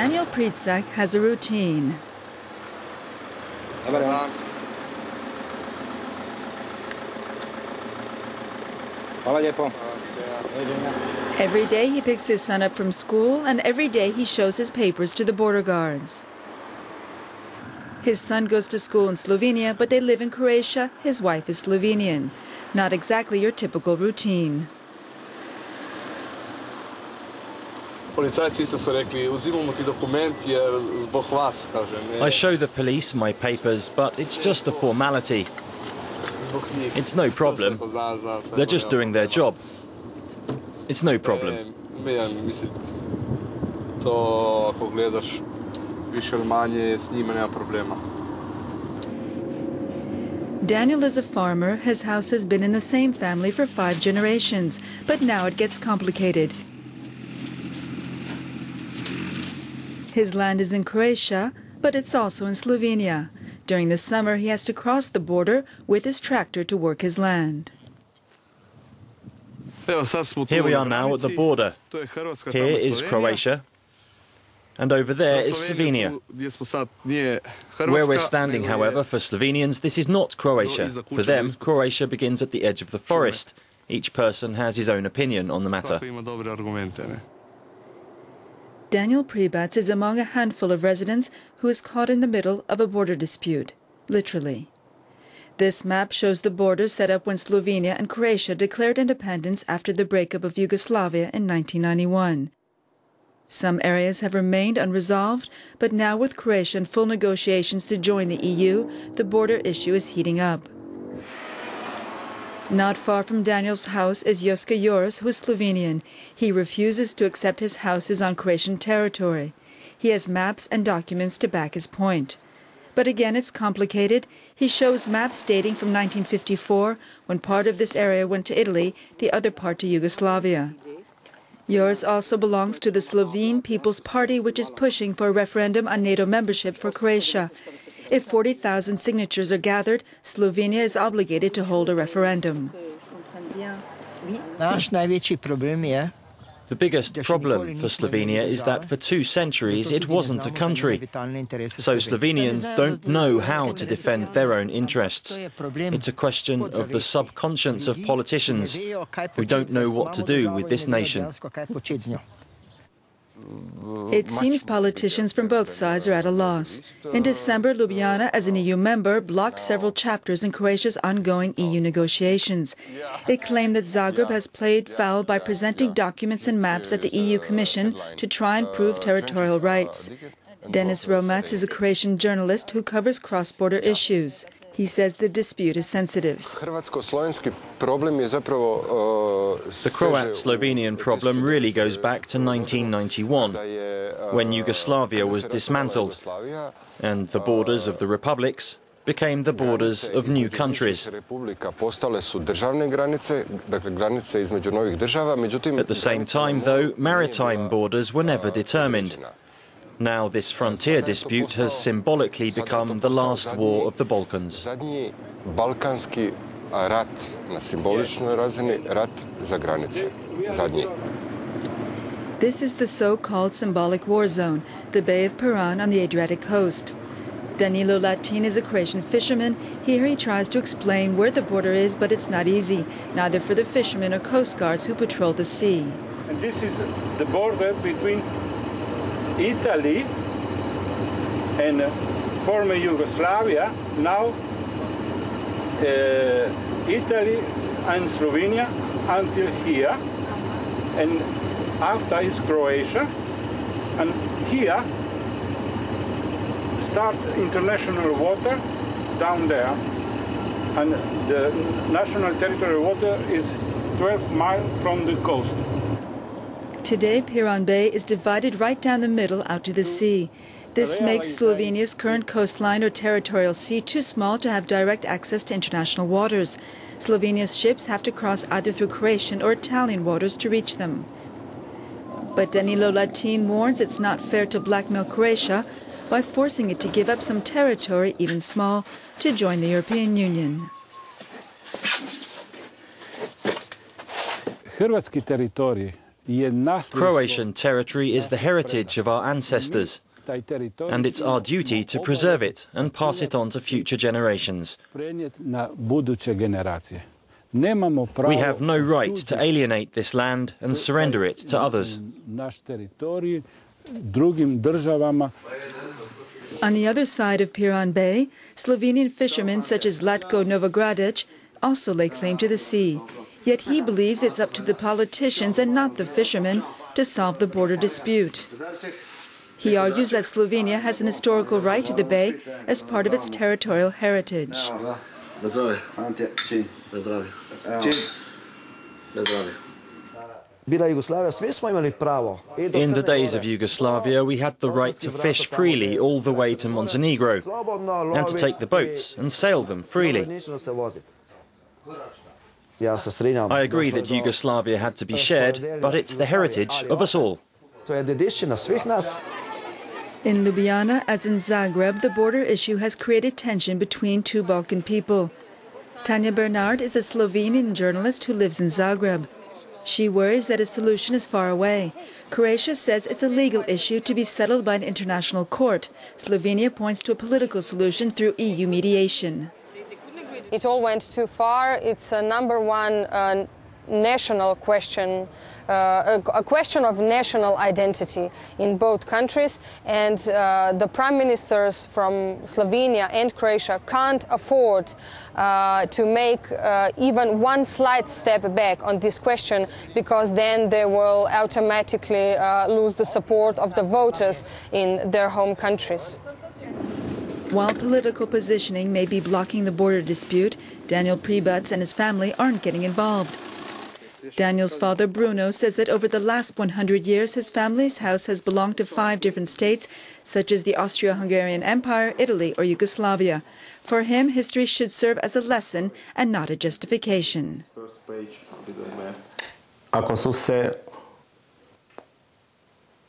Daniel Pritzak has a routine. Every day he picks his son up from school, and every day he shows his papers to the border guards. His son goes to school in Slovenia, but they live in Croatia. His wife is Slovenian. Not exactly your typical routine. I show the police my papers, but it's just a formality. It's no problem. They're just doing their job. It's no problem. Daniel is a farmer. His house has been in the same family for 5 generations, but now it gets complicated. His land is in Croatia, but it's also in Slovenia. During the summer, he has to cross the border with his tractor to work his land. Here we are now at the border. Here is Croatia, and over there is Slovenia. Where we're standing, however, for Slovenians, this is not Croatia. For them, Croatia begins at the edge of the forest. Each person has his own opinion on the matter. Daniel Pribac is among a handful of residents who is caught in the middle of a border dispute, literally. This map shows the border set up when Slovenia and Croatia declared independence after the breakup of Yugoslavia in 1991. Some areas have remained unresolved, but now with Croatia in full negotiations to join the EU, the border issue is heating up. Not far from Daniel's house is Joska Joris, who is Slovenian. He refuses to accept his house is on Croatian territory. He has maps and documents to back his point. But again, it's complicated. He shows maps dating from 1954, when part of this area went to Italy, the other part to Yugoslavia. Joris also belongs to the Slovene People's Party, which is pushing for a referendum on NATO membership for Croatia. If 40,000 signatures are gathered, Slovenia is obligated to hold a referendum. The biggest problem for Slovenia is that for 2 centuries it wasn't a country. So Slovenians don't know how to defend their own interests. It's a question of the subconscious of politicians who don't know what to do with this nation. It seems politicians from both sides are at a loss. In December, Ljubljana, as an EU member, blocked several chapters in Croatia's ongoing EU negotiations. It claimed that Zagreb has played foul by presenting documents and maps at the EU Commission to try and prove territorial rights. Denis Romac is a Croatian journalist who covers cross-border issues. He says the dispute is sensitive. The Croat-Slovenian problem really goes back to 1991, when Yugoslavia was dismantled, and the borders of the republics became the borders of new countries. At the same time, though, maritime borders were never determined. Now this frontier dispute has symbolically become the last war of the Balkans. This is the so-called symbolic war zone, the Bay of Piran on the Adriatic coast. Danilo Latin is a Croatian fisherman. Here he tries to explain where the border is, but it's not easy, neither for the fishermen or coast guards who patrol the sea. And this is the border between Italy and former Yugoslavia, now Italy and Slovenia until here, and after is Croatia, and here start international water down there, and the national territorial water is 12 miles from the coast. Today, Piran Bay is divided right down the middle out to the sea. This makes Slovenia's current coastline or territorial sea too small to have direct access to international waters. Slovenia's ships have to cross either through Croatian or Italian waters to reach them. But Danilo Latin warns it's not fair to blackmail Croatia by forcing it to give up some territory, even small, to join the European Union. Hrvatski teritorij Croatian territory is the heritage of our ancestors, and it's our duty to preserve it and pass it on to future generations. We have no right to alienate this land and surrender it to others. On the other side of Piran Bay, Slovenian fishermen such as Latko Novogradic also lay claim to the sea. Yet he believes it's up to the politicians and not the fishermen to solve the border dispute. He argues that Slovenia has an historical right to the bay as part of its territorial heritage. In the days of Yugoslavia, we had the right to fish freely all the way to Montenegro, and to take the boats and sail them freely. I agree that Yugoslavia had to be shared, but it's the heritage of us all. In Ljubljana, as in Zagreb, the border issue has created tension between two Balkan people. Tanja Bernard is a Slovenian journalist who lives in Zagreb. She worries that a solution is far away. Croatia says it's a legal issue to be settled by an international court. Slovenia points to a political solution through EU mediation. It all went too far. It's a number one national question, a question of national identity in both countries, and the prime ministers from Slovenia and Croatia can't afford to make even one slight step back on this question, because then they will automatically lose the support of the voters in their home countries. While political positioning may be blocking the border dispute, Daniel Pribats and his family aren't getting involved. Daniel's father, Bruno, says that over the last 100 years, his family's house has belonged to 5 different states, such as the Austro-Hungarian Empire, Italy or Yugoslavia. For him, history should serve as a lesson and not a justification.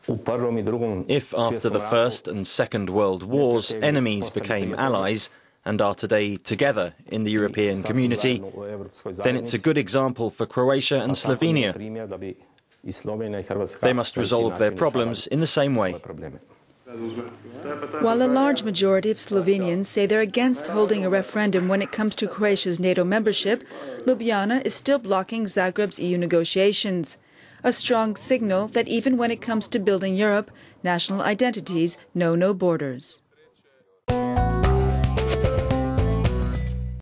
If after the First and Second World Wars enemies became allies and are today together in the European community, then it's a good example for Croatia and Slovenia. They must resolve their problems in the same way. While a large majority of Slovenians say they're against holding a referendum when it comes to Croatia's NATO membership, Ljubljana is still blocking Zagreb's EU negotiations. A strong signal that even when it comes to building Europe, national identities know no borders.